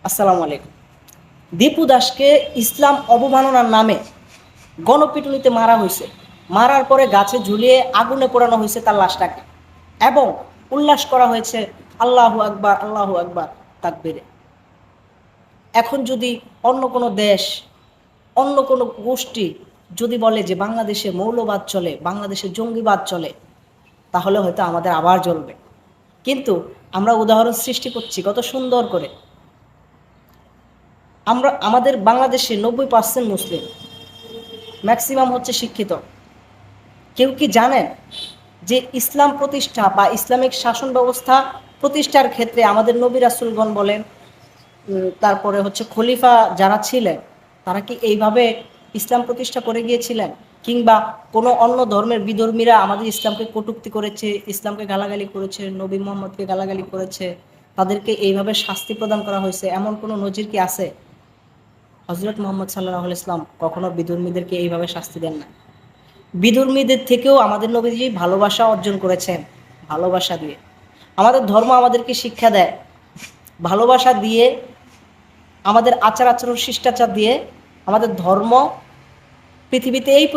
আসসালামু আলাইকুম। দীপু দাসকে ইসলাম অবমাননার নামে গণপিটুনিতে মারা হয়েছে। মারার পরে গাছে ঝুলিয়ে আগুনে পোড়ানো হয়েছে তার লাশটাকে, এবং উল্লাস করা হয়েছে আল্লাহু আকবার আল্লাহু আকবার তাকবীরে। এখন যদি অন্য কোনো দেশ, অন্য কোনো গোষ্ঠী যদি বলে যে বাংলাদেশে মৌলবাদ চলে, বাংলাদেশে জঙ্গিবাদ চলে, তাহলে হয়তো আমাদের আবার জ্বলবে। কিন্তু আমরা উদাহরণ সৃষ্টি করছি কত সুন্দর করে। আমাদের বাংলাদেশে 90% মুসলিম, ম্যাক্সিমাম হচ্ছে শিক্ষিত। কেউ কি জানেন যে ইসলাম প্রতিষ্ঠা বা ইসলামিক শাসন ব্যবস্থা প্রতিষ্ঠার ক্ষেত্রে আমাদের নবী রাসূলগণ বলেন, তারপরে হচ্ছে খলিফা যারা ছিলেন, তারা কি এইভাবে ইসলাম প্রতিষ্ঠা করে গিয়েছিলেন? কিংবা কোনো অন্য ধর্মের বিধর্মীরা আমাদের ইসলামকে কটূক্তি করেছে, ইসলামকে গালাগালি করেছে, নবী মোহাম্মদকে গালাগালি করেছে, তাদেরকে এইভাবে শাস্তি প্রদান করা হয়েছে, এমন কোনো নজির কি আছে? হজরত মোহাম্মদ সাল্লাহ ইসলাম কখনো বিধর্মীদেরকে এইভাবে শাস্তি দেন না। বিধর্মীদের থেকেও আমাদের নবীজি ভালোবাসা অর্জন করেছেন, ভালোবাসা দিয়ে। আমাদের ধর্ম আমাদেরকে শিক্ষা দেয় ভালোবাসা দিয়ে, আমাদের আচার আচরণ শিষ্টাচার দিয়ে। আমাদের ধর্ম পৃথিবীতে এই